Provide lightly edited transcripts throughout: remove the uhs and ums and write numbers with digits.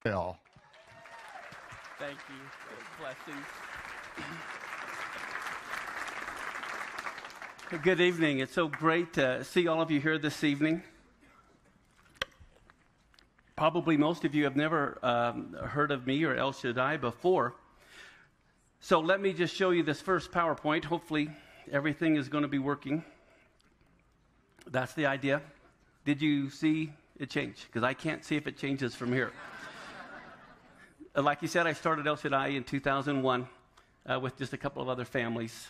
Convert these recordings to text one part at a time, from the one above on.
Hell. Thank you. Blessings. Good evening. It's so great to see all of you here this evening. Probably most of you have never heard of me or El Shaddai before. So let me just show you this first PowerPoint. Hopefully everything is going to be working. That's the idea. Did you see it change? Because I can't see if it changes from here. Like you said, I started El Shaddai in 2001 with just a couple of other families.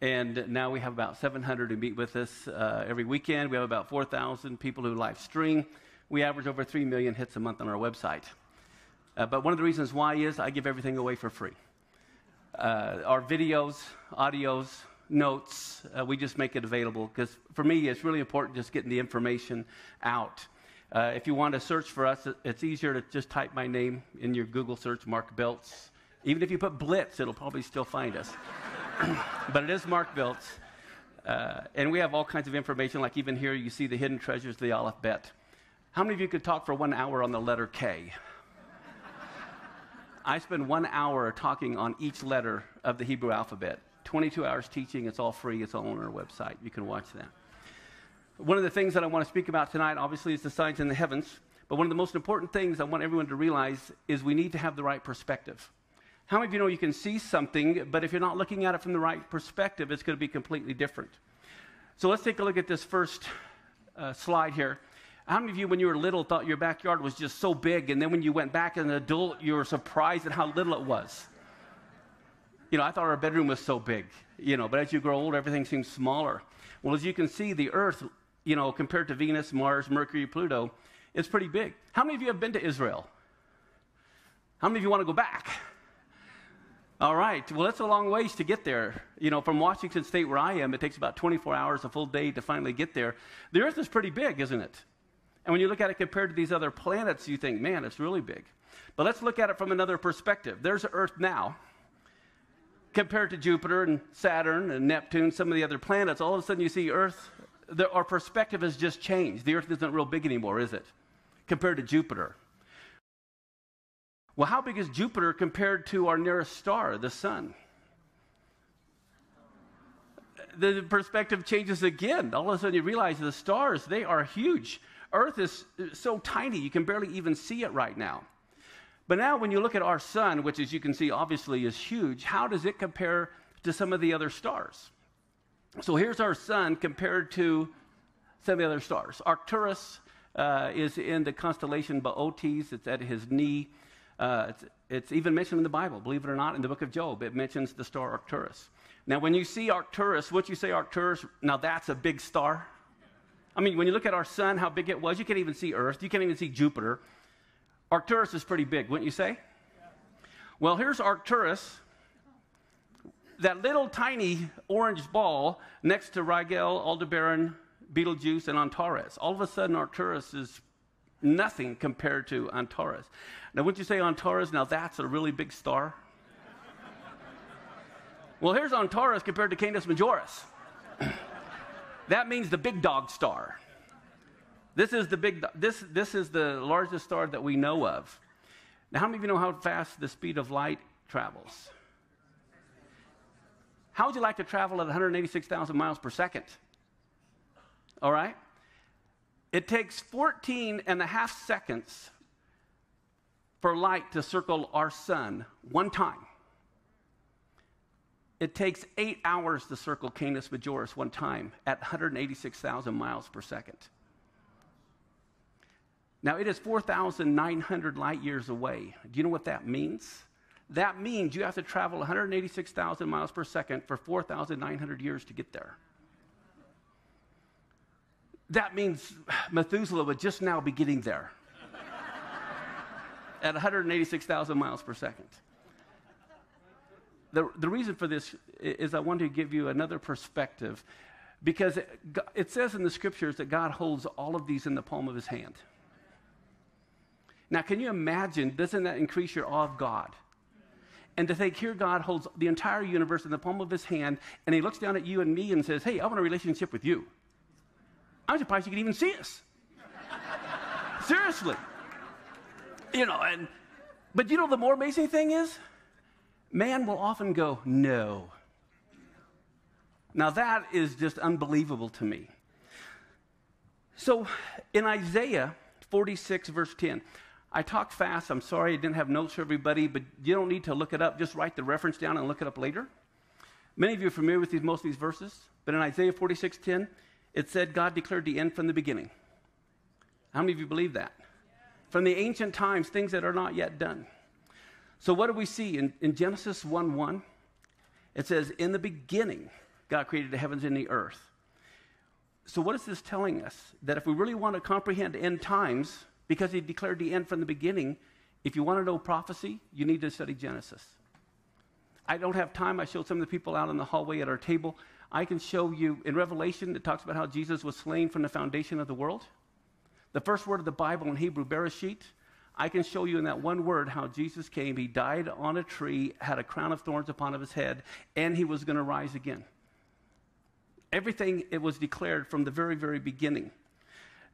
And now we have about 700 who meet with us every weekend. We have about 4,000 people who live stream. We average over 3 million hits a month on our website. But one of the reasons why is I give everything away for free. Our videos, audios, notes, we just make it available. Because for me, it's really important just getting the information out. If you want to search for us, it's easier to just type my name in your Google search, Mark Belts. Even if you put Blitz, it'll probably still find us. But it is Mark Belts. And we have all kinds of information, like even here you see the hidden treasures of the alphabet. How many of you could talk for 1 hour on the letter K? I spend 1 hour talking on each letter of the Hebrew alphabet. 22 hours teaching. It's all free. It's all on our website. You can watch that. One of the things that I want to speak about tonight, obviously, is the signs in the heavens. But one of the most important things I want everyone to realize is we need to have the right perspective. How many of you know you can see something, but if you're not looking at it from the right perspective, it's going to be completely different? So let's take a look at this first slide here. How many of you, when you were little, thought your backyard was just so big, and then when you went back as an adult, you were surprised at how little it was? You know, I thought our bedroom was so big, but as you grow older, everything seems smaller. Well, as you can see, the Earth, compared to Venus, Mars, Mercury, Pluto, it's pretty big. How many of you have been to Israel? How many of you want to go back? All right. Well, it's a long ways to get there. From Washington State, where I am, it takes about 24 hours, a full day to finally get there. The Earth is pretty big, isn't it? And when you look at it compared to these other planets, you think, man, it's really big. But let's look at it from another perspective. There's Earth now. Compared to Jupiter and Saturn and Neptune, some of the other planets, all of a sudden you see Earth, our perspective has just changed. The Earth isn't real big anymore, is it? Compared to Jupiter. Well, how big is Jupiter compared to our nearest star, the sun? The perspective changes again. All of a sudden you realize the stars, they are huge. Earth is so tiny, you can barely even see it right now. But now when you look at our sun, which as you can see obviously is huge, how does it compare to some of the other stars? So here's our sun compared to some of the other stars. Arcturus is in the constellation Boötes. It's at his knee. It's even mentioned in the Bible, believe it or not, in the book of Job. It mentions the star Arcturus. Now when you see Arcturus, what you say Arcturus, now that's a big star. I mean, when you look at our sun, how big it was, you can't even see Earth. You can't even see Jupiter. Arcturus is pretty big, wouldn't you say? Yeah. Well, here's Arcturus, that little tiny orange ball next to Rigel, Aldebaran, Betelgeuse, and Antares. All of a sudden, Arcturus is nothing compared to Antares. Now, wouldn't you say Antares, now that's a really big star? Well, here's Antares compared to Canis Majoris. That means the big dog star. This is the largest star that we know of. Now, how many of you know how fast the speed of light travels? How would you like to travel at 186,000 miles per second? All right? It takes 14 and a half seconds for light to circle our sun one time. It takes 8 hours to circle Canis Majoris one time at 186,000 miles per second. Now, it is 4,900 light years away. Do you know what that means? That means you have to travel 186,000 miles per second for 4,900 years to get there. That means Methuselah would just now be getting there at 186,000 miles per second. The reason for this is I want to give you another perspective, because it says in the scriptures that God holds all of these in the palm of his hand. Now, can you imagine, doesn't that increase your awe of God? And to think here God holds the entire universe in the palm of his hand, and he looks down at you and me and says, hey, I want a relationship with you. I'm surprised you can even see us. Seriously. But the more amazing thing is, man will often go, no. Now that is just unbelievable to me. So in Isaiah 46, verse 10, I talk fast. I'm sorry I didn't have notes for everybody, but you don't need to look it up. Just write the reference down and look it up later. Many of you are familiar with most of these verses, but in Isaiah 46:10, it said God declared the end from the beginning. How many of you believe that? From the ancient times, things that are not yet done. So what do we see in Genesis 1:1? It says, in the beginning, God created the heavens and the earth. So what is this telling us? That if we really want to comprehend end times, because he declared the end from the beginning, if you want to know prophecy, you need to study Genesis. I don't have time. I showed some of the people out in the hallway at our table. I can show you in Revelation, it talks about how Jesus was slain from the foundation of the world. The first word of the Bible in Hebrew, bereshit, I can show you in that one word how Jesus came. He died on a tree, had a crown of thorns upon his head, and he was going to rise again. Everything, it was declared from the very, very beginning.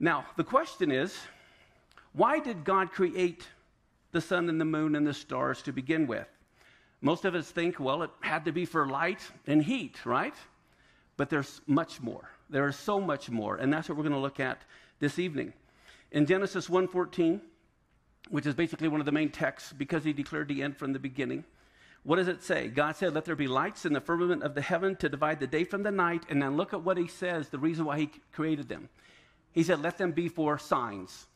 Now, the question is, why did God create the sun and the moon and the stars to begin with? Most of us think, well, it had to be for light and heat, right? But there's much more. There is so much more, and that's what we're going to look at this evening. In Genesis 1:14, which is basically one of the main texts, because he declared the end from the beginning, what does it say? God said, let there be lights in the firmament of the heaven to divide the day from the night, and then look at what he says, the reason why he created them. He said, let them be for signs.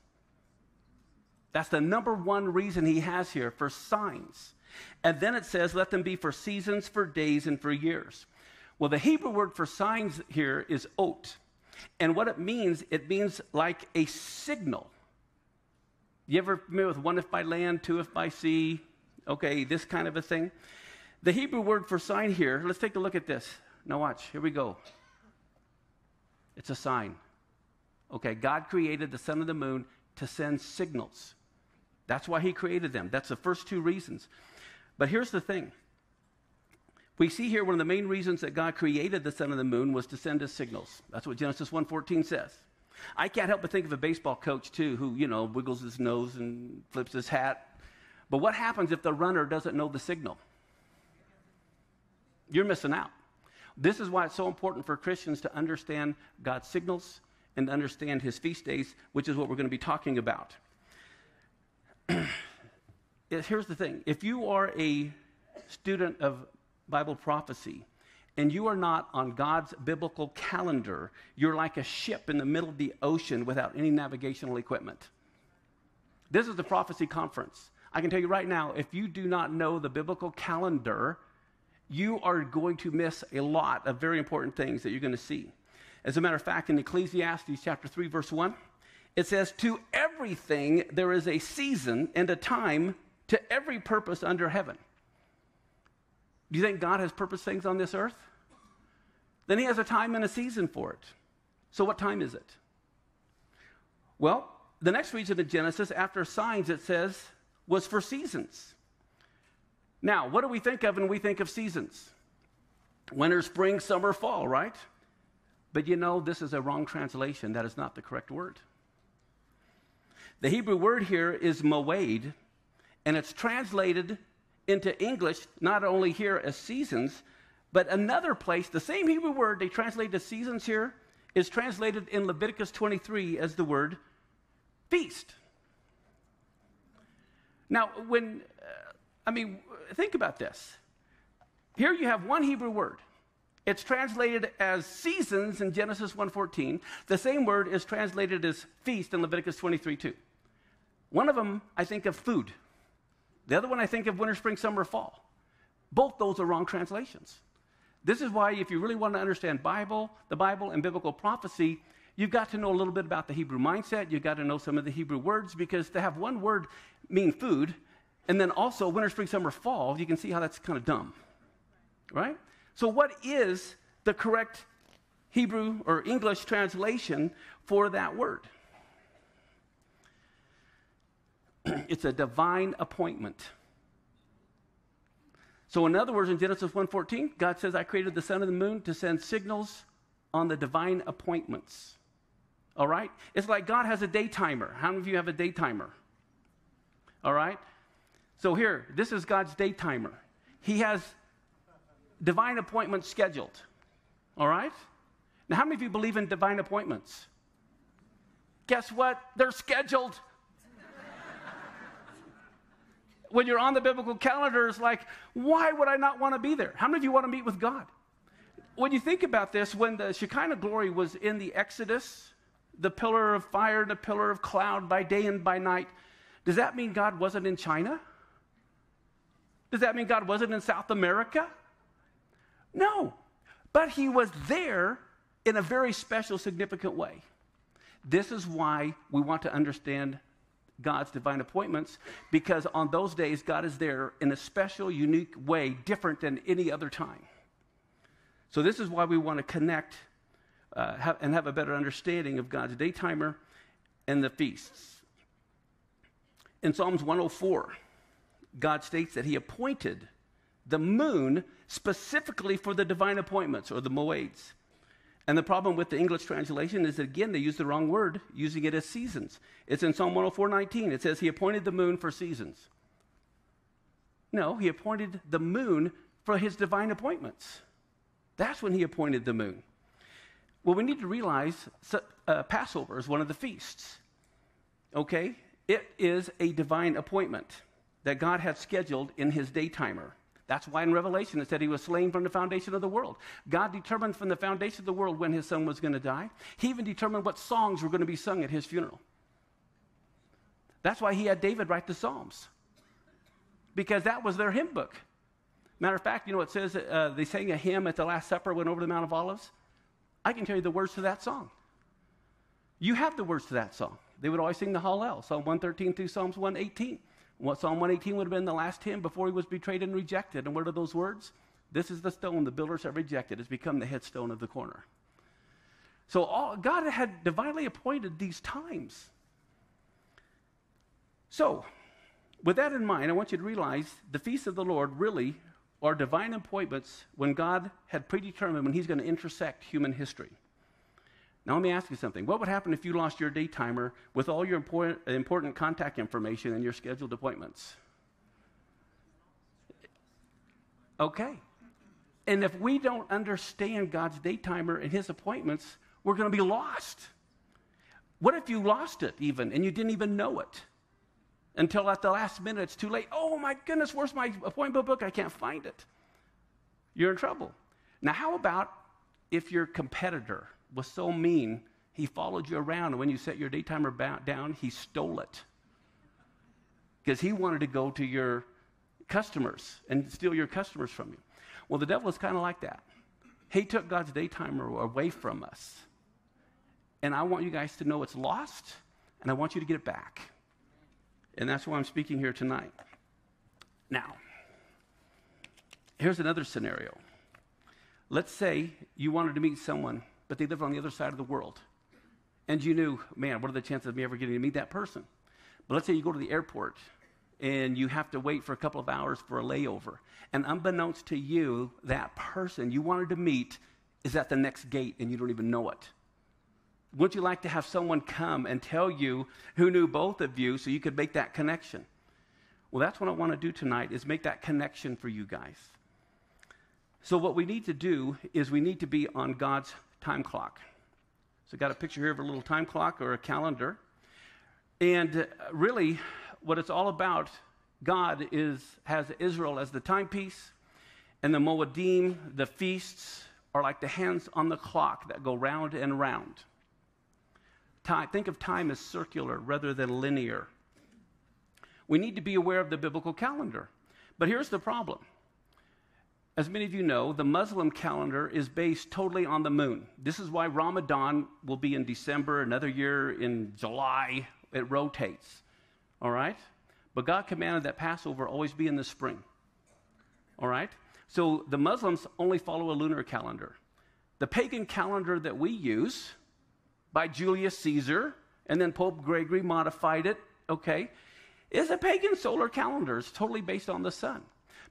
That's the number one reason he has here, for signs. And then it says, let them be for seasons, for days, and for years. Well, the Hebrew word for signs here is ot. And what it means like a signal. You ever familiar with one if by land, two if by sea? Okay, this kind of a thing. The Hebrew word for sign here, let's take a look at this. Now watch, here we go. It's a sign. Okay, God created the sun and the moon to send signals. That's why he created them. That's the first two reasons. But here's the thing. We see here one of the main reasons that God created the sun and the moon was to send us signals. That's what Genesis 1:14 says. I can't help but think of a baseball coach, too, who, wiggles his nose and flips his hat. But what happens if the runner doesn't know the signal? You're missing out. This is why it's so important for Christians to understand God's signals and to understand his feast days, which is what we're going to be talking about. Here's the thing. If you are a student of Bible prophecy and you are not on God's biblical calendar, you're like a ship in the middle of the ocean without any navigational equipment. This is the prophecy conference. I can tell you right now, if you do not know the biblical calendar, you are going to miss a lot of very important things that you're going to see. As a matter of fact, in Ecclesiastes chapter 3, verse 1, it says, to everything there is a season and a time to every purpose under heaven. Do you think God has purposed things on this earth? Then he has a time and a season for it. So what time is it? Well, the next reason in Genesis, after signs, it says, was for seasons. Now, what do we think of when we think of seasons? Winter, spring, summer, fall, right? But this is a wrong translation. That is not the correct word. The Hebrew word here is moed, and it's translated into English not only here as seasons, but another place, the same Hebrew word they translate as seasons here is translated in Leviticus 23 as the word feast. Now, think about this. Here you have one Hebrew word. It's translated as seasons in Genesis 1:14. The same word is translated as feast in Leviticus 23:2. One of them, I think of food. The other one, I think of winter, spring, summer, fall. Both those are wrong translations. This is why if you really want to understand the Bible and biblical prophecy, you've got to know a little bit about the Hebrew mindset. You've got to know some of the Hebrew words, because to have one word mean food, and then also winter, spring, summer, fall, you can see how that's kind of dumb, right? So what is the correct Hebrew or English translation for that word? It's a divine appointment. So in other words, in Genesis 1:14, God says, I created the sun and the moon to send signals on the divine appointments. All right? It's like God has a day timer. How many of you have a day timer? All right? So here, this is God's day timer. He has divine appointments scheduled. All right? Now, how many of you believe in divine appointments? Guess what? They're scheduled. When you're on the biblical calendar, it's like, why would I not want to be there? How many of you want to meet with God? When you think about this, when the Shekinah glory was in the Exodus, the pillar of fire and the pillar of cloud by day and by night, does that mean God wasn't in China? Does that mean God wasn't in South America? No. But he was there in a very special, significant way. This is why we want to understand God's divine appointments, because on those days, God is there in a special, unique way, different than any other time. So this is why we want to connect and have a better understanding of God's day timer and the feasts. In Psalms 104, God states that he appointed the moon specifically for the divine appointments, or the moeds. And the problem with the English translation is that, again, they use the wrong word, using it as seasons. It's in Psalm 104:19. It says he appointed the moon for seasons. No, he appointed the moon for his divine appointments. That's when he appointed the moon. Well, we need to realize Passover is one of the feasts. Okay? It is a divine appointment that God had scheduled in his day timer. That's why in Revelation it said he was slain from the foundation of the world. God determined from the foundation of the world when his son was going to die. He even determined what songs were going to be sung at his funeral. That's why he had David write the Psalms, because that was their hymn book. Matter of fact, you know, it says they sang a hymn at the Last Supper, went over the Mount of Olives. I can tell you the words to that song. You have the words to that song. They would always sing the Hallel, Psalm 113 through Psalms 118. Psalm 118 would have been the last hymn before he was betrayed and rejected. And what are those words? This is the stone the builders have rejected. It's become the headstone of the corner. So God had divinely appointed these times. So, with that in mind, I want you to realize the feasts of the Lord really are divine appointments when God had predetermined when he's going to intersect human history. Now, let me ask you something. What would happen if you lost your day timer with all your important contact information and your scheduled appointments? Okay. And if we don't understand God's day timer and his appointments, we're going to be lost. What if you lost it even and you didn't even know it? Until at the last minute, it's too late. Oh, my goodness, where's my appointment book? I can't find it. You're in trouble. Now, how about if your competitor was so mean, he followed you around, and when you set your day timer down, he stole it? Because he wanted to go to your customers and steal your customers from you. Well, the devil is kind of like that. He took God's day timer away from us. And I want you guys to know it's lost, and I want you to get it back. And that's why I'm speaking here tonight. Now, here's another scenario. Let's say you wanted to meet someone, but they lived on the other side of the world. And you knew, man, what are the chances of me ever getting to meet that person? But let's say you go to the airport, and you have to wait for a couple of hours for a layover. And unbeknownst to you, that person you wanted to meet is at the next gate, and you don't even know it. Wouldn't you like to have someone come and tell you who knew both of you so you could make that connection? Well, that's what I want to do tonight, is make that connection for you guys. So what we need to do is we need to be on God's time clock. So I got a picture here of a little time clock or a calendar. And really, what it's all about, God has Israel as the timepiece, and the Moedim, the feasts, are like the hands on the clock that go round and round. Think of time as circular rather than linear. We need to be aware of the biblical calendar. But here's the problem. As many of you know, the Muslim calendar is based totally on the moon. This is why Ramadan will be in December, another year in July. It rotates. All right? But God commanded that Passover always be in the spring. All right? So the Muslims only follow a lunar calendar. The pagan calendar that we use, by Julius Caesar, and then Pope Gregory modified it, okay, is a pagan solar calendar. It's totally based on the sun.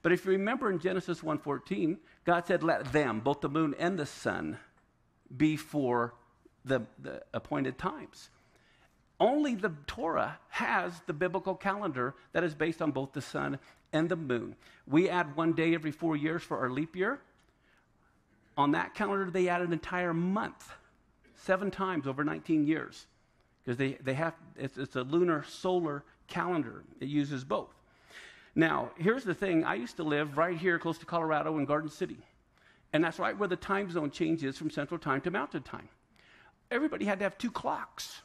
But if you remember in Genesis 1:14, God said, let them, both the moon and the sun, be for the appointed times. Only the Torah has the biblical calendar that is based on both the sun and the moon. We add one day every 4 years for our leap year. On that calendar, they add an entire month, 7 times over 19 years, because it's a lunar solar calendar. It uses both. Now, here's the thing. I used to live right here close to Colorado in Garden City, and that's right where the time zone changes from Central Time to Mountain Time. Everybody had to have 2 clocks.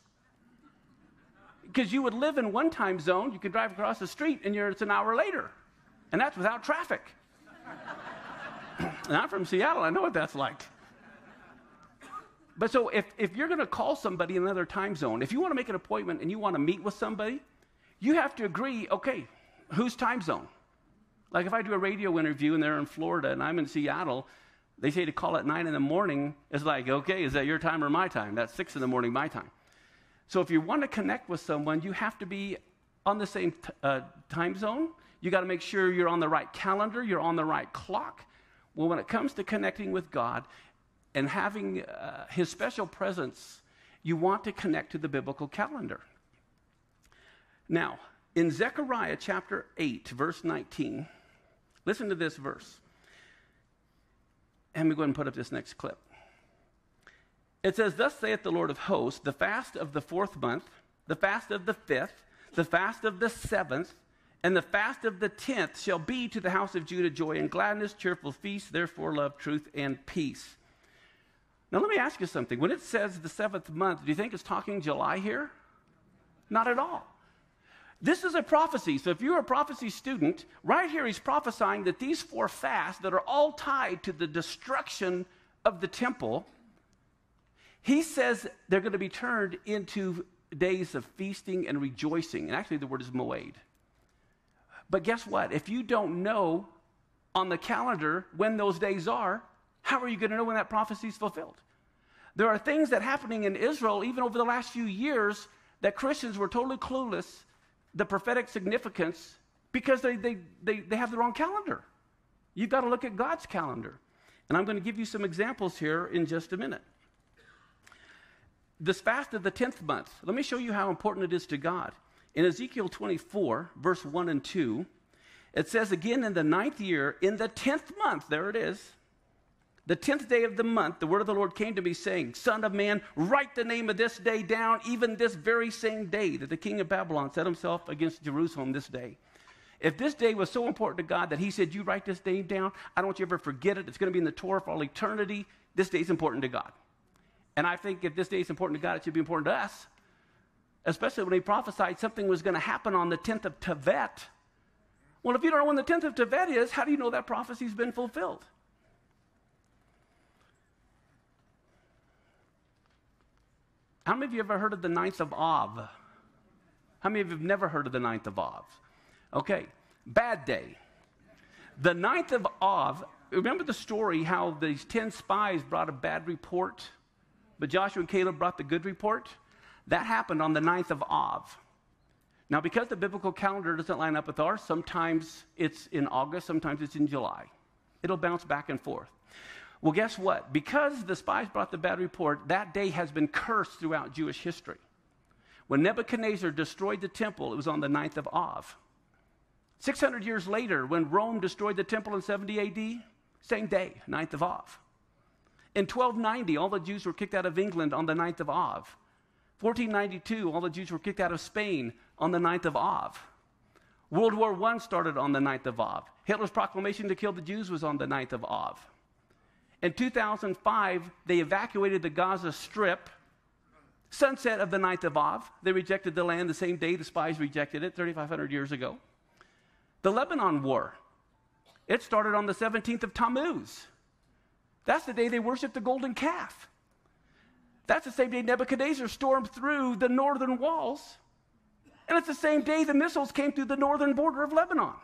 Because you would live in one time zone, you could drive across the street, and it's an hour later. And that's without traffic. And I'm from Seattle, I know what that's like. But so if you're going to call somebody in another time zone, if you want to make an appointment and you want to meet with somebody, you have to agree, okay, whose time zone? Like if I do a radio interview and they're in Florida and I'm in Seattle, they say to call at 9 in the morning. It's like, okay, is that your time or my time? That's 6 in the morning, my time. So if you want to connect with someone, you have to be on the same time zone. You got to make sure you're on the right calendar, you're on the right clock. Well, when it comes to connecting with God and having his special presence, you want to connect to the biblical calendar. Now, in Zechariah chapter 8, verse 19, listen to this verse. And we go ahead and put up this next clip. It says, "Thus saith the Lord of hosts, the fast of the 4th month, the fast of the 5th, the fast of the 7th, and the fast of the 10th shall be to the house of Judah joy and gladness, cheerful feast, therefore love, truth, and peace." Now let me ask you something. When it says the 7th month, do you think it's talking July here? Not at all. This is a prophecy. So if you're a prophecy student, right here he's prophesying that these 4 fasts that are all tied to the destruction of the temple, he says they're going to be turned into days of feasting and rejoicing. And actually the word is moed. But guess what? If you don't know on the calendar when those days are, how are you going to know when that prophecy is fulfilled? There are things that are happening in Israel, even over the last few years, that Christians were totally clueless, the prophetic significance, because they have the wrong calendar. You've got to look at God's calendar. And I'm going to give you some examples here in just a minute. This fast of the 10th month, let me show you how important it is to God. In Ezekiel 24, verse 1 and 2, it says, "Again in the 9th year, in the 10th month," there it is, "the 10th day of the month, the word of the Lord came to me, saying, Son of man, write the name of this day down, even this very same day that the king of Babylon set himself against Jerusalem this day." If this day was so important to God that he said, you write this name down, I don't want you to ever forget it. It's going to be in the Torah for all eternity. This day is important to God. And I think if this day is important to God, it should be important to us. Especially when he prophesied something was going to happen on the 10th of Tevet. Well, if you don't know when the 10th of Tevet is, how do you know that prophecy's been fulfilled? How many of you ever heard of the 9th of Av? How many of you have never heard of the 9th of Av? Okay, bad day. The 9th of Av, remember the story how these 10 spies brought a bad report, but Joshua and Caleb brought the good report? That happened on the 9th of Av. Now, because the biblical calendar doesn't line up with ours, sometimes it's in August, sometimes it's in July. It'll bounce back and forth. Well, guess what? Because the spies brought the bad report, that day has been cursed throughout Jewish history. When Nebuchadnezzar destroyed the temple, it was on the 9th of Av. 600 years later, when Rome destroyed the temple in 70 AD, same day, 9th of Av. In 1290, all the Jews were kicked out of England on the 9th of Av. 1492, all the Jews were kicked out of Spain on the 9th of Av. World War I started on the 9th of Av. Hitler's proclamation to kill the Jews was on the 9th of Av. In 2005, they evacuated the Gaza Strip. Sunset of the 9th of Av. They rejected the land the same day the spies rejected it 3,500 years ago. The Lebanon War. It started on the 17th of Tammuz. That's the day they worshiped the golden calf. That's the same day Nebuchadnezzar stormed through the northern walls. And it's the same day the missiles came through the northern border of Lebanon.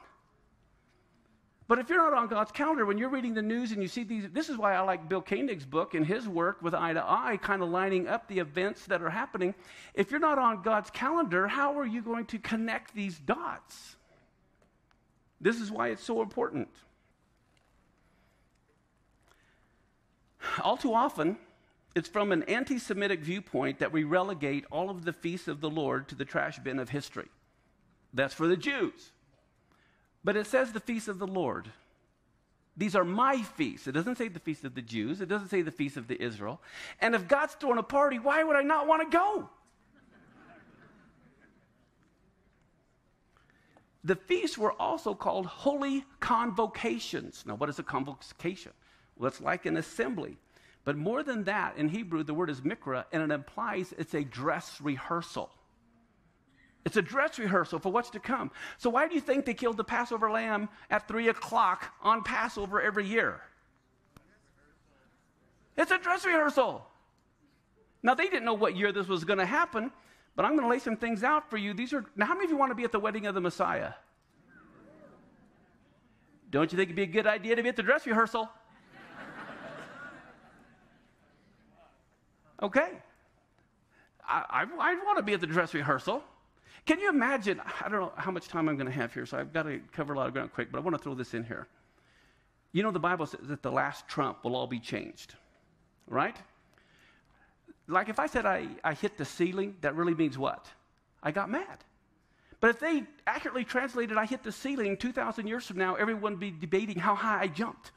But if you're not on God's calendar, when you're reading the news and you see these, this is why I like Bill Koenig's book and his work with Eye to Eye, kind of lining up the events that are happening. If you're not on God's calendar, how are you going to connect these dots? This is why it's so important. All too often, It's from an anti-Semitic viewpoint that we relegate all of the feasts of the Lord to the trash bin of history. That's for the Jews. But it says the feasts of the Lord. These are my feasts. It doesn't say the feast of the Jews. It doesn't say the feast of the Israel. And if God's throwing a party, why would I not want to go? The feasts were also called holy convocations. Now, what is a convocation? Well, it's like an assembly. But more than that, in Hebrew, the word is mikra, and it implies it's a dress rehearsal. It's a dress rehearsal for what's to come. So why do you think they killed the Passover lamb at 3 o'clock on Passover every year? It's a dress rehearsal. Now, they didn't know what year this was going to happen, but I'm going to lay some things out for you. Now, how many of you want to be at the wedding of the Messiah? Don't you think it'd be a good idea to be at the dress rehearsal? Okay. I want to be at the dress rehearsal. Can you imagine? I don't know how much time I'm going to have here, so I've got to cover a lot of ground quick, but I want to throw this in here. You know, the Bible says that the last trump will all be changed, right? Like if I said I hit the ceiling, that really means what? I got mad. But if they accurately translated I hit the ceiling, 2,000 years from now, everyone would be debating how high I jumped.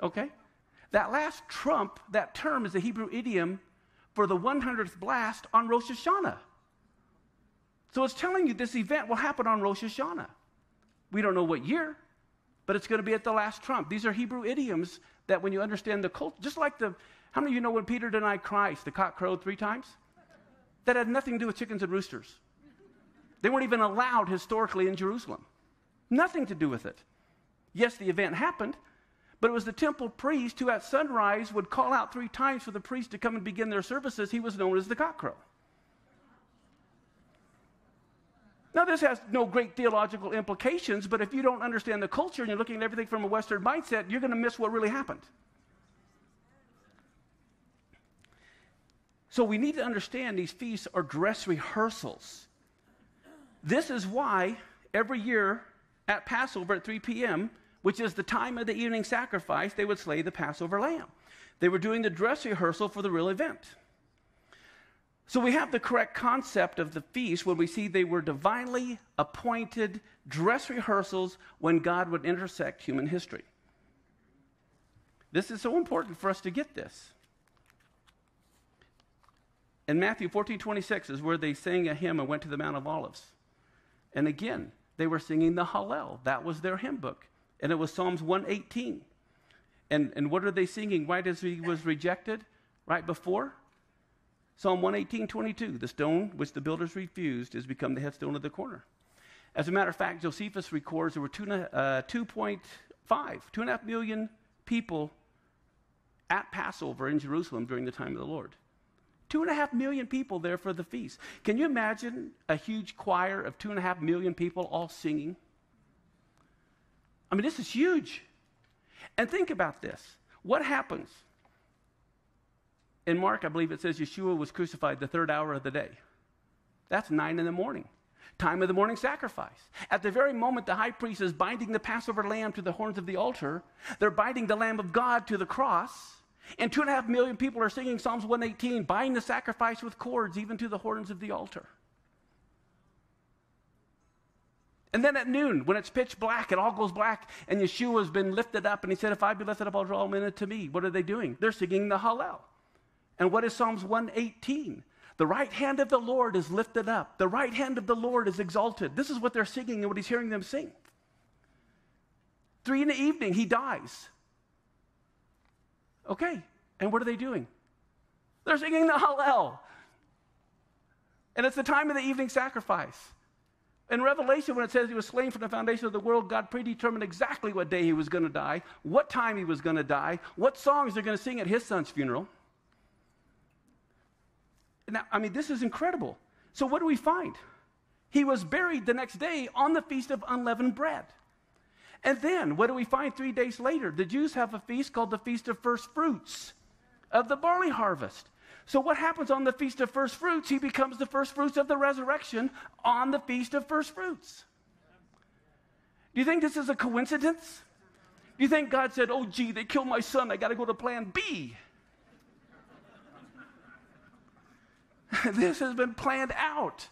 Okay? That last trump, that term is a Hebrew idiom for the 100th blast on Rosh Hashanah. So it's telling you this event will happen on Rosh Hashanah. We don't know what year, but it's going to be at the last trump. These are Hebrew idioms that when you understand the culture, just like how many of you know when Peter denied Christ, the cock crowed 3 times? That had nothing to do with chickens and roosters. They weren't even allowed historically in Jerusalem. Nothing to do with it. Yes, the event happened, but it was the temple priest who at sunrise would call out 3 times for the priest to come and begin their services. He was known as the cock crow. Now, this has no great theological implications, but if you don't understand the culture and you're looking at everything from a Western mindset, you're going to miss what really happened. So we need to understand these feasts are dress rehearsals. This is why every year at Passover at 3 p.m., which is the time of the evening sacrifice, they would slay the Passover lamb. They were doing the dress rehearsal for the real event. So we have the correct concept of the feast when we see they were divinely appointed dress rehearsals when God would intersect human history. This is so important for us to get this. In Matthew 14:26 is where they sang a hymn and went to the Mount of Olives. And again, they were singing the Hallel. That was their hymn book. And it was Psalms 118. And what are they singing right as he was rejected? Right before? Psalm 118:22. The stone which the builders refused has become the headstone of the corner. As a matter of fact, Josephus records there were 2.5 million people at Passover in Jerusalem during the time of the Lord. 2.5 million people there for the feast. Can you imagine a huge choir of 2.5 million people all singing? I mean, this is huge. And think about this. What happens? In Mark, I believe it says Yeshua was crucified the 3rd hour of the day. That's 9 a.m, time of the morning sacrifice. At the very moment the high priest is binding the Passover lamb to the horns of the altar, they're binding the Lamb of God to the cross, and 2.5 million people are singing Psalms 118, bind the sacrifice with cords even to the horns of the altar. And then at noon, when it's pitch black, it all goes black, and Yeshua has been lifted up, and he said, if I be lifted up, I'll draw men unto me. What are they doing? They're singing the Hallel. And what is Psalms 118? The right hand of the Lord is lifted up. The right hand of the Lord is exalted. This is what they're singing and what he's hearing them sing. 3 p.m, he dies. Okay, and what are they doing? They're singing the Hallel. And it's the time of the evening sacrifice. In Revelation, when it says he was slain from the foundation of the world, God predetermined exactly what day he was going to die, what time he was going to die, what songs they're going to sing at his son's funeral. Now, I mean, this is incredible. So what do we find? He was buried the next day on the Feast of Unleavened Bread. And then, what do we find 3 days later? The Jews have a feast called the Feast of First Fruits of the barley harvest. So what happens on the Feast of First Fruits? He becomes the first fruits of the resurrection on the Feast of First Fruits. Do you think this is a coincidence? You think God said, oh, gee, they killed my son. I got to go to plan B. This has been planned out.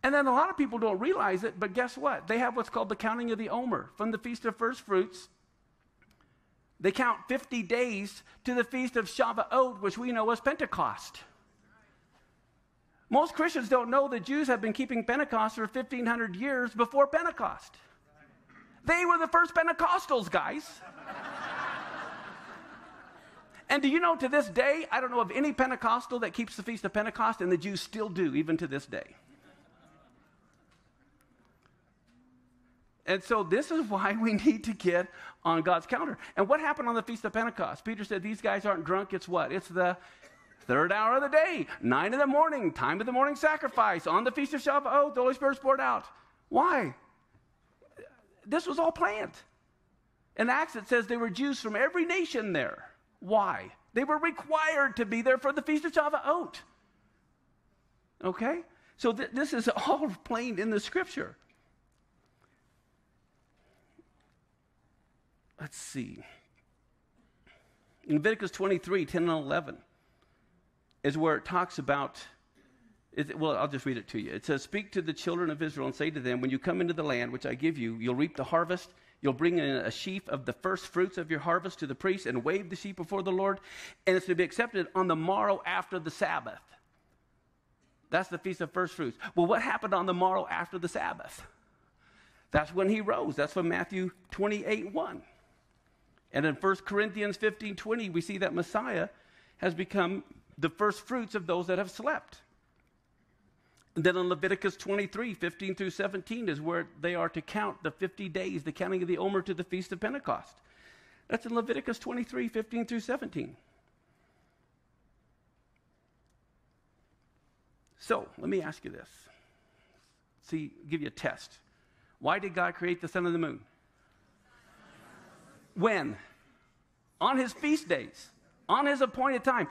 And then a lot of people don't realize it, but guess what? They have what's called the counting of the Omer. From the Feast of First Fruits, they count 50 days to the Feast of Shavuot, which we know as Pentecost. Most Christians don't know that Jews have been keeping Pentecost for 1,500 years before Pentecost. They were the first Pentecostals, guys. And do you know, to this day, I don't know of any Pentecostal that keeps the Feast of Pentecost, and the Jews still do, even to this day. And so this is why we need to get on God's calendar. And what happened on the Feast of Pentecost? Peter said, these guys aren't drunk. It's what? It's the third hour of the day, 9 in the morning, time of the morning sacrifice. On the Feast of Shavuot, the Holy Spirit's poured out. Why? This was all planned. In Acts, it says there were Jews from every nation there. Why? They were required to be there for the Feast of Shavuot. Okay? So this is all plain in the Scripture. Let's see. In Leviticus 23, 10 and 11 is where it talks about, well, I'll just read it to you. It says, speak to the children of Israel and say to them, when you come into the land which I give you, you'll reap the harvest. You'll bring in a sheaf of the first fruits of your harvest to the priest and wave the sheaf before the Lord, and it's to be accepted on the morrow after the Sabbath. That's the Feast of First Fruits. Well, what happened on the morrow after the Sabbath? That's when he rose. That's from Matthew 28:1. And in 1 Corinthians 15:20, we see that Messiah has become the first fruits of those that have slept. And then in Leviticus 23, 15 through 17 is where they are to count the 50 days, the counting of the Omer to the Feast of Pentecost. That's in Leviticus 23, 15 through 17. So, let me ask you this. See, give you a test. Why did God create the sun and the moon? When? On his feast days. On his appointed time.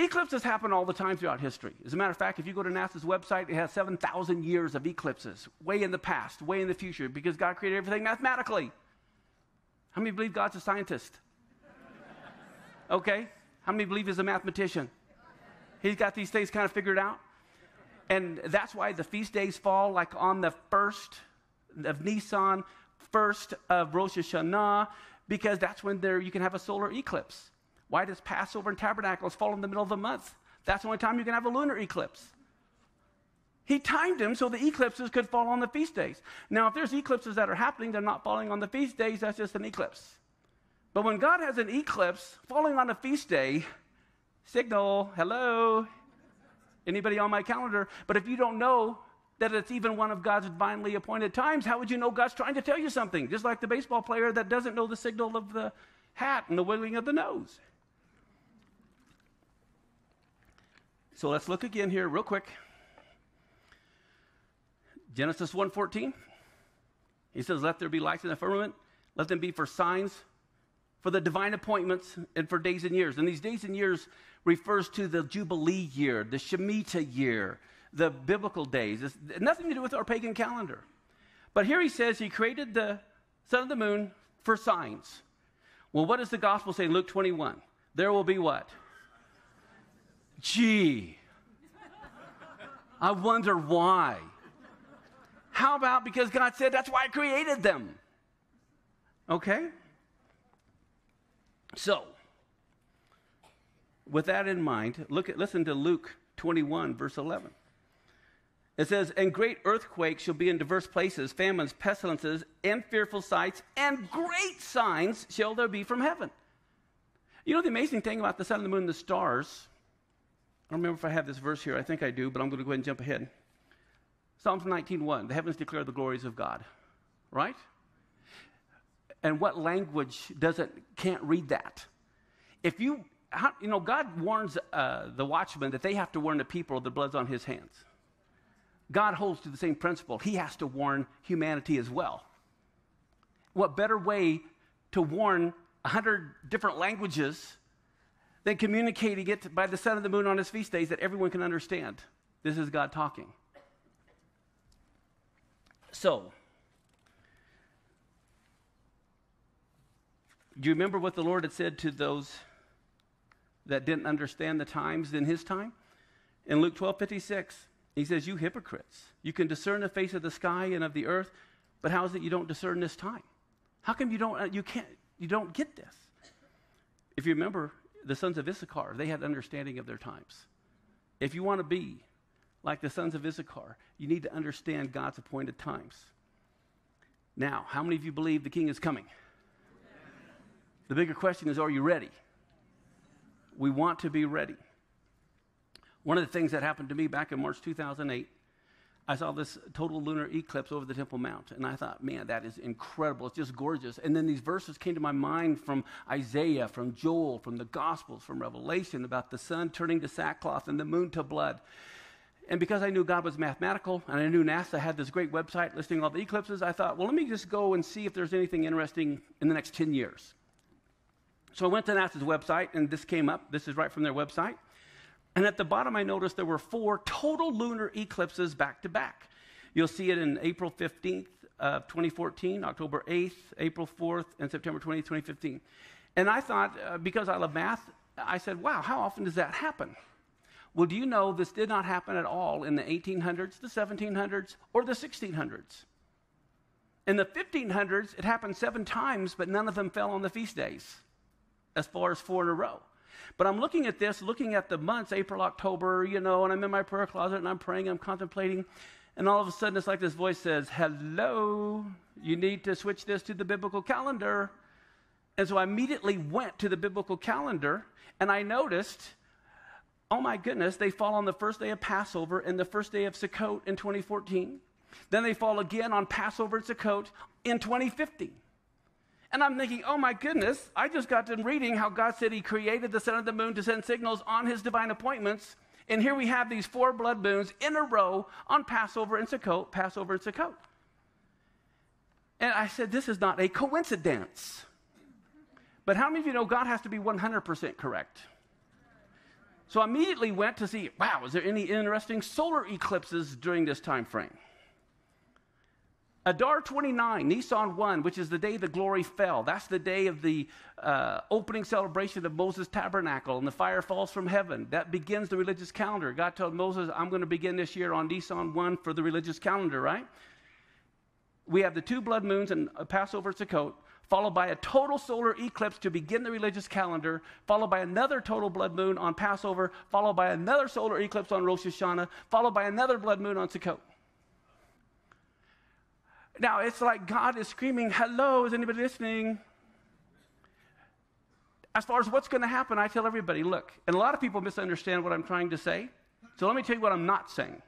Eclipses happen all the time throughout history. As a matter of fact, if you go to NASA's website, it has 7,000 years of eclipses, way in the past, way in the future, because God created everything mathematically. How many believe God's a scientist? Okay. How many believe he's a mathematician? He's got these things kind of figured out. And that's why the feast days fall like on the 1st of Nisan, 1st of Rosh Hashanah, because that's when you can have a solar eclipse. Why does Passover and Tabernacles fall in the middle of the month? That's the only time you can have a lunar eclipse. He timed them so the eclipses could fall on the feast days. Now, if there's eclipses that are happening, they're not falling on the feast days, that's just an eclipse. But when God has an eclipse falling on a feast day, signal, hello, anybody on my calendar? But if you don't know that it's even one of God's divinely appointed times, how would you know God's trying to tell you something? Just like the baseball player that doesn't know the signal of the hat and the wiggling of the nose. So let's look again here real quick. Genesis 1:14. He says, let there be lights in the firmament. Let them be for signs, for the divine appointments, and for days and years. And these days and years refers to the Jubilee year, the Shemitah year, the biblical days. It's nothing to do with our pagan calendar. But here he says he created the sun and the moon for signs. Well, what does the gospel say in Luke 21? There will be what? Gee, I wonder why. How about because God said that's why I created them? Okay? So, with that in mind, listen to Luke 21, verse 11. It says, and great earthquakes shall be in diverse places, famines, pestilences, and fearful sights, and great signs shall there be from heaven. You know the amazing thing about the sun and the moon and the stars? I don't remember if I have this verse here. I think I do, but I'm going to go ahead and jump ahead. Psalms 19:1, the heavens declare the glories of God. Right? And what language can't read that? God warns the watchmen that they have to warn the people the blood's on his hands. God holds to the same principle. He has to warn humanity as well. What better way to warn 100 different languages than communicating it by the sun and the moon on his feast days that everyone can understand? This is God talking. So, Do you remember what the Lord had said to those that didn't understand the times in his time? In Luke 12:56, he says, you hypocrites, you can discern the face of the sky and of the earth, but how is it you don't discern this time? How come you don't get this? If you remember, the sons of Issachar, they had understanding of their times. If you want to be like the sons of Issachar, you need to understand God's appointed times. Now, how many of you believe the king is coming? The bigger question is, are you ready? We want to be ready. One of the things that happened to me back in March 2008, I saw this total lunar eclipse over the Temple Mount, and I thought, man, that is incredible. It's just gorgeous. And then these verses came to my mind from Isaiah, from Joel, from the Gospels, from Revelation, about the sun turning to sackcloth and the moon to blood. And because I knew God was mathematical, and I knew NASA had this great website listing all the eclipses, I thought, well, let me just go and see if there's anything interesting in the next 10 years. So I went to NASA's website, and this came up. This is right from their website. And at the bottom, I noticed there were 4 total lunar eclipses back to back. You'll see it in April 15th of 2014, October 8th, April 4th, and September 20th, 2015. And I thought, because I love math, I said, wow, how often does that happen? Well, do you know this did not happen at all in the 1800s, the 1700s, or the 1600s? In the 1500s, it happened 7 times, but none of them fell on the feast days, as far as 4 in a row. But I'm looking at this, looking at the months, April, October, and I'm in my prayer closet, and I'm praying, I'm contemplating, and all of a sudden, it's like this voice says, hello, you need to switch this to the biblical calendar. And so I immediately went to the biblical calendar, and I noticed, oh my goodness, they fall on the first day of Passover and the first day of Sukkot in 2014. Then they fall again on Passover and Sukkot in 2015. And I'm thinking, oh my goodness, I just got done reading how God said he created the sun and the moon to send signals on his divine appointments. And here we have these 4 blood moons in a row on Passover and Sukkot, Passover and Sukkot. And I said, this is not a coincidence. But how many of you know God has to be 100% correct? So I immediately went to see, wow, is there any interesting solar eclipses during this time frame? Adar 29, Nisan 1, which is the day the glory fell. That's the day of the opening celebration of Moses' tabernacle, and the fire falls from heaven. That begins the religious calendar. God told Moses, I'm going to begin this year on Nisan 1 for the religious calendar, right? We have the 2 blood moons and Passover and Sukkot, followed by a total solar eclipse to begin the religious calendar, followed by another total blood moon on Passover, followed by another solar eclipse on Rosh Hashanah, followed by another blood moon on Sukkot. Now, it's like God is screaming, hello, is anybody listening? As far as what's going to happen, I tell everybody, look, and a lot of people misunderstand what I'm trying to say. So let me tell you what I'm not saying.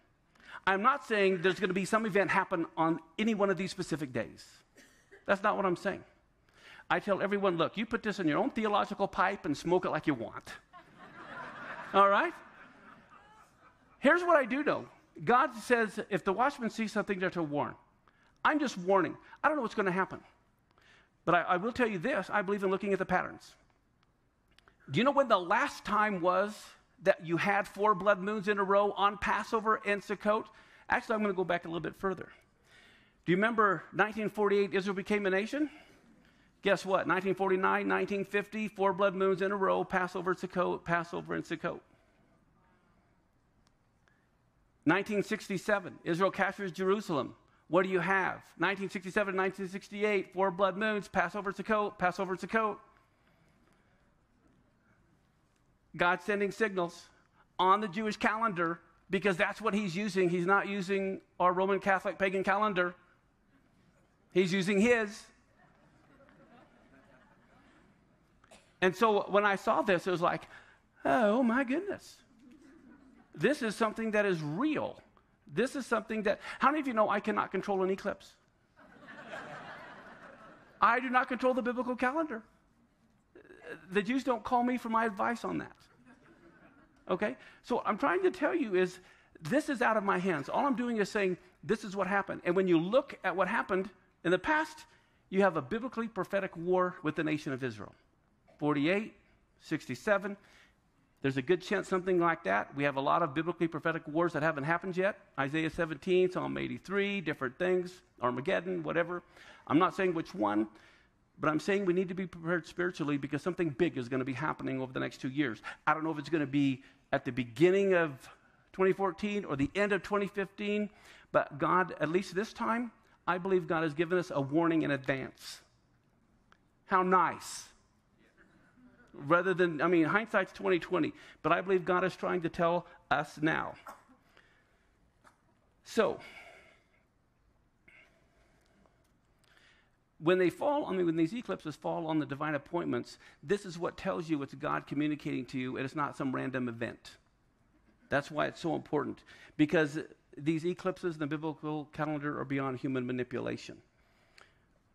I'm not saying there's going to be some event happen on any one of these specific days. That's not what I'm saying. I tell everyone, look, you put this in your own theological pipe and smoke it like you want. All right? Here's what I do know. God says, if the watchman sees something, they're to warn. I'm just warning. I don't know what's going to happen. But I will tell you this. I believe in looking at the patterns. Do you know when the last time was that you had 4 blood moons in a row on Passover and Sukkot? Actually, I'm going to go back a little bit further. Do you remember 1948, Israel became a nation? Guess what? 1949, 1950, 4 blood moons in a row, Passover, Sukkot, Passover, and Sukkot. 1967, Israel captures Jerusalem. What do you have? 1967, 1968, 4 blood moons, Passover, Sukkot, Passover, Sukkot. God sending signals on the Jewish calendar because that's what he's using. He's not using our Roman Catholic pagan calendar. He's using his. And so when I saw this, it was like, oh my goodness. This is something that is real. This is something that, how many of you know I cannot control an eclipse? I do not control the biblical calendar. The Jews don't call me for my advice on that. Okay? So what I'm trying to tell you is, this is out of my hands. All I'm doing is saying, this is what happened. And when you look at what happened in the past, you have a biblically prophetic war with the nation of Israel. 48, 67. There's a good chance something like that. We have a lot of biblically prophetic wars that haven't happened yet. Isaiah 17, Psalm 83, different things, Armageddon, whatever. I'm not saying which one, But I'm saying we need to be prepared spiritually because something big is going to be happening over the next 2 years. I don't know if it's going to be at the beginning of 2014 or the end of 2015, but God, at least this time, I believe God has given us a warning in advance. How nice. Rather than, hindsight's 20/20, but I believe God is trying to tell us now. So, when these eclipses fall on the divine appointments, this is what tells you it's God communicating to you, and it's not some random event. That's why it's so important, because these eclipses in the biblical calendar are beyond human manipulation.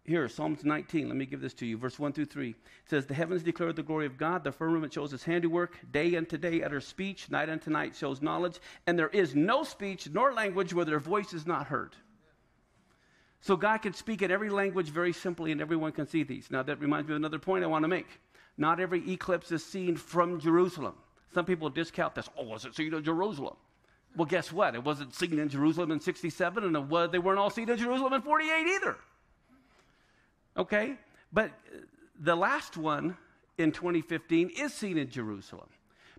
Here, Psalms 19, let me give this to you, verse 1 through 3. It says, the heavens declare the glory of God, the firmament shows his handiwork, day unto day utters speech, night unto night shows knowledge, and there is no speech nor language where their voice is not heard. So God can speak in every language very simply, and everyone can see these. Now, that reminds me of another point I want to make. Not every eclipse is seen from Jerusalem. Some people discount this. Oh, was it seen in Jerusalem? Well, guess what? It wasn't seen in Jerusalem in 67, and they weren't all seen in Jerusalem in 48 either. Okay? But the last one in 2015 is seen in Jerusalem.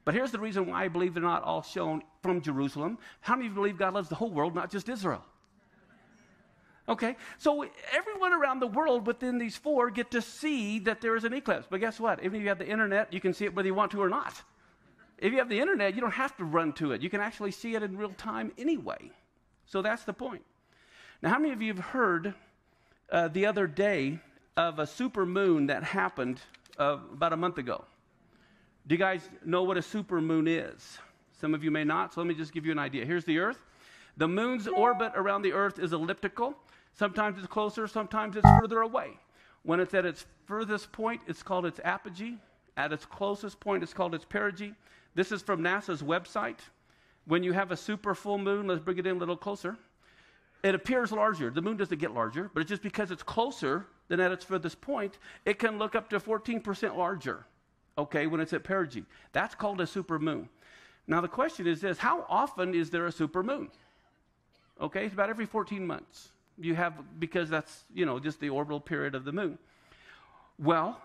But here's the reason why I believe they're not all shown from Jerusalem. How many of you believe God loves the whole world, not just Israel? Okay? So everyone around the world within these four get to see that there is an eclipse. But guess what? Even if you have the internet, you can see it whether you want to or not. If you have the internet, you don't have to run to it. You can actually see it in real time anyway. So that's the point. Now, how many of you have heard the other day of a super moon that happened about a month ago? Do you guys know what a super moon is? Some of you may not, so let me just give you an idea. Here's the Earth. The moon's orbit around the Earth is elliptical. Sometimes it's closer, sometimes it's further away. When it's at its furthest point, it's called its apogee. At its closest point, it's called its perigee. This is from NASA's website. When you have a super full moon, let's bring it in a little closer. It appears larger. The moon doesn't get larger, but it's just because it's closer than at its furthest point, it can look up to 14% larger, okay, when it's at perigee. That's called a super moon. Now, the question is this: how often is there a super moon? Okay, it's about every 14 months. Because that's, just the orbital period of the moon. Well,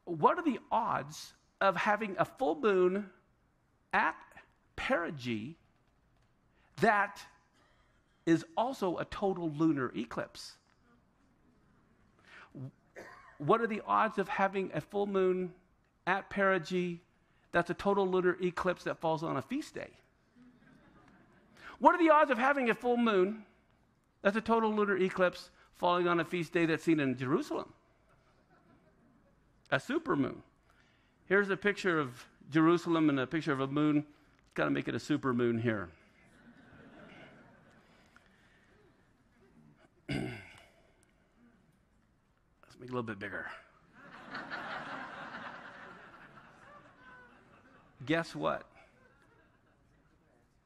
what are the odds of having a full moon at perigee that is also a total lunar eclipse? What are the odds of having a full moon at perigee that's a total lunar eclipse that falls on a feast day? What are the odds of having a full moon that's a total lunar eclipse falling on a feast day that's seen in Jerusalem? A supermoon. Here's a picture of Jerusalem and a picture of a moon. Got to make it a supermoon here. Let's make it a little bit bigger. Guess what?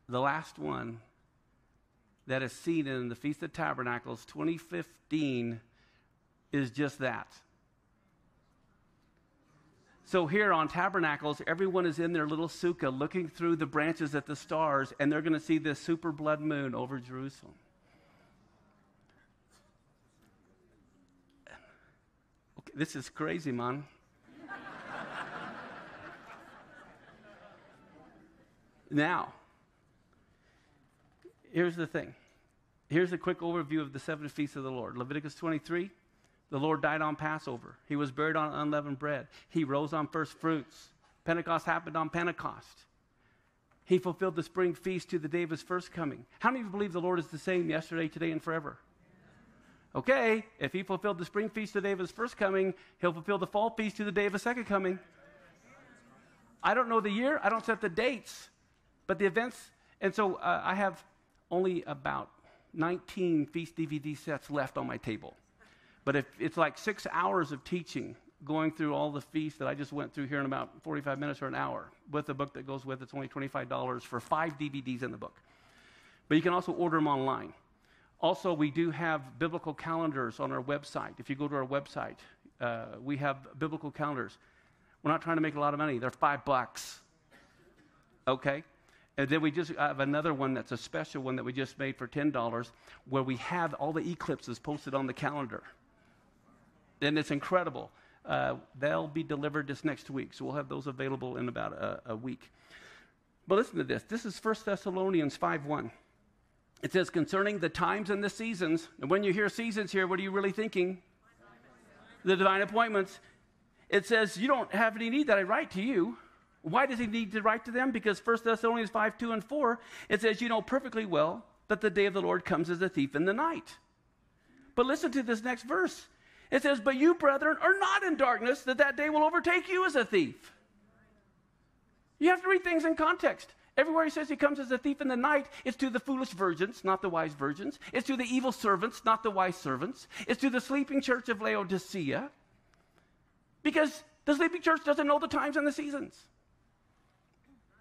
The last one that is seen in the Feast of Tabernacles 2015 is just that. So here on Tabernacles, everyone is in their little sukkah looking through the branches at the stars, and they're going to see this super blood moon over Jerusalem. Okay, this is crazy, man. Now, here's the thing. Here's a quick overview of the 7 feasts of the Lord. Leviticus 23, the Lord died on Passover. He was buried on unleavened bread. He rose on first fruits. Pentecost happened on Pentecost. He fulfilled the spring feast to the day of his first coming. How many of you believe the Lord is the same yesterday, today, and forever? Okay, if he fulfilled the spring feast to the day of his first coming, he'll fulfill the fall feast to the day of his second coming. I don't know the year. I don't set the dates. But the events, and so I have only about 19 feast DVD sets left on my table. But if it's like 6 hours of teaching, going through all the feasts that I just went through here in about 45 minutes or an hour. With the book that goes with it, it's only $25 for 5 DVDs in the book. But you can also order them online. Also, we do have biblical calendars on our website. If you go to our website, we have biblical calendars. We're not trying to make a lot of money. They're $5. Okay? And then we just have another one that's a special one that we just made for $10, where we have all the eclipses posted on the calendar. And it's incredible. They'll be delivered this next week, so we'll have those available in about a week. But listen to this. This is 1 Thessalonians 5:1. It says, concerning the times and the seasons, and when you hear seasons here, what are you really thinking? The divine appointments. It says, you don't have any need that I write to you. Why does he need to write to them? Because 1 Thessalonians 5:2 and 4, it says, you know perfectly well that the day of the Lord comes as a thief in the night. But listen to this next verse. It says, but you, brethren, are not in darkness, that day will overtake you as a thief. You have to read things in context. Everywhere he says he comes as a thief in the night, it's to the foolish virgins, not the wise virgins. It's to the evil servants, not the wise servants. It's to the sleeping church of Laodicea. Because the sleeping church doesn't know the times and the seasons.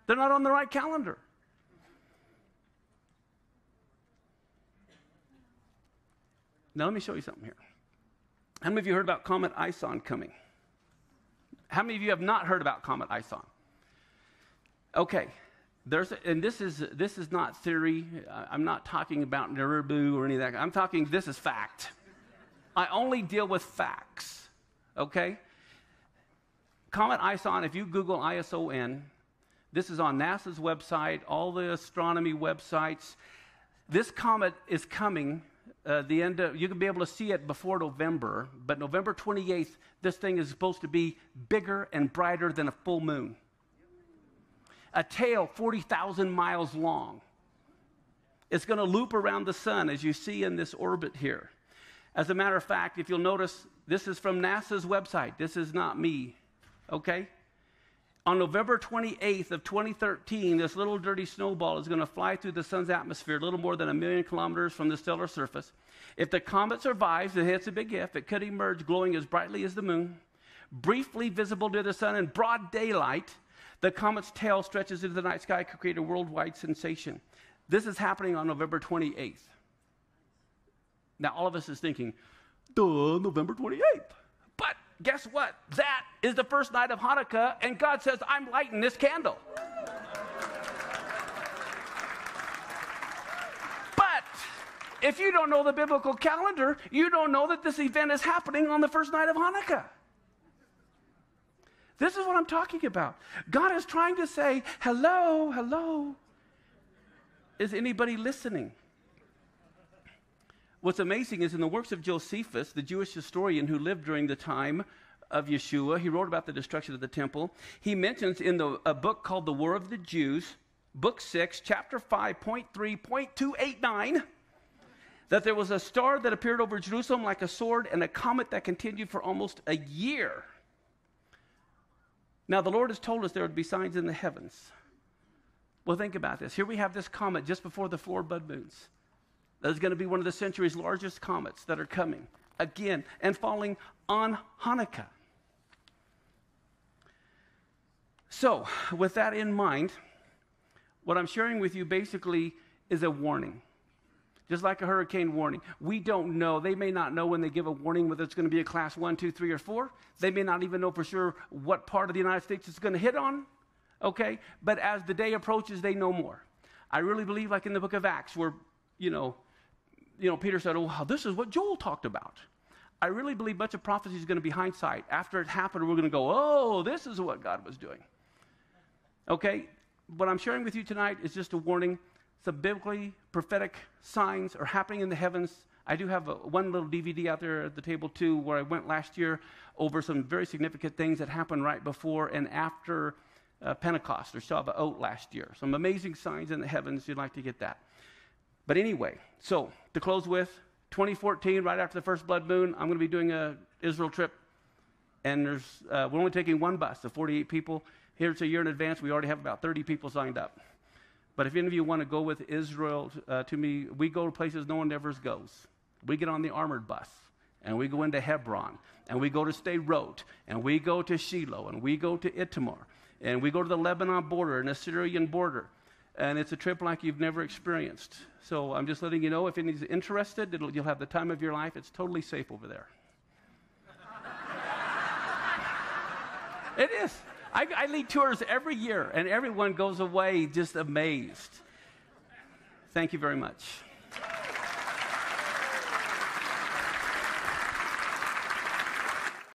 They're not on the right calendar. Now let me show you something here. How many of you heard about Comet Ison coming? How many of you have not heard about Comet Ison? Okay. And this is not theory. I'm not talking about Nuremberg or any of that. I'm talking, this is fact. I only deal with facts. Okay? Comet Ison, if you Google ISON, this is on NASA's website, all the astronomy websites. This comet is coming you can be able to see it before November, but November 28th, this thing is supposed to be bigger and brighter than a full moon. A tail 40,000 miles long. It's going to loop around the sun, as you see in this orbit here. As a matter of fact, if you'll notice, this is from NASA's website. This is not me, okay? On November 28th of 2013, this little dirty snowball is going to fly through the sun's atmosphere, a little more than 1 million kilometers from the stellar surface. If the comet survives, and it's a big if, it could emerge glowing as brightly as the moon, briefly visible to the sun in broad daylight. The comet's tail stretches into the night sky, could create a worldwide sensation. This is happening on November 28th. Now, all of us is thinking, duh, November 28th. But guess what? That is the first night of Hanukkah, and God says, I'm lighting this candle. But if you don't know the biblical calendar, you don't know that this event is happening on the first night of Hanukkah. This is what I'm talking about. God is trying to say, hello, hello. Is anybody listening? What's amazing is in the works of Josephus, the Jewish historian who lived during the time of Yeshua, he wrote about the destruction of the temple. He mentions in a book called The War of the Jews, book 6, chapter 5.3.289, that there was a star that appeared over Jerusalem like a sword and a comet that continued for almost a year. Now, the Lord has told us there would be signs in the heavens. Well, think about this. Here we have this comet just before the 4 blood moons. That is going to be one of the century's largest comets that are coming again and falling on Hanukkah. So, with that in mind, what I'm sharing with you basically is a warning. Just like a hurricane warning. We don't know. They may not know when they give a warning whether it's going to be a class 1, 2, 3, or 4. They may not even know for sure what part of the United States it's going to hit on. Okay? But as the day approaches, they know more. I really believe, like in the book of Acts, where, Peter said, oh, wow, this is what Joel talked about. I really believe much of prophecy is going to be hindsight. After it happened, we're going to go, oh, this is what God was doing. Okay? What I'm sharing with you tonight is just a warning. Some biblically prophetic signs are happening in the heavens. I do have one little DVD out there at the table, too, where I went last year over some very significant things that happened right before and after Pentecost or Shavuot last year. Some amazing signs in the heavens. You'd like to get that. But anyway, so to close with, 2014, right after the first blood moon, I'm going to be doing an Israel trip. And we're only taking one bus of 48 people. Here it's a year in advance. We already have about 30 people signed up. But if any of you want to go with Israel to me, we go to places no one ever goes. We get on the armored bus, and we go into Hebron, and we go to Sderot, and we go to Shiloh, and we go to Itamar, and we go to the Lebanon border and the Syrian border. And it's a trip like you've never experienced. So I'm just letting you know, if anyone's interested, you'll have the time of your life. It's totally safe over there. It is. I lead tours every year, and everyone goes away just amazed. Thank you very much.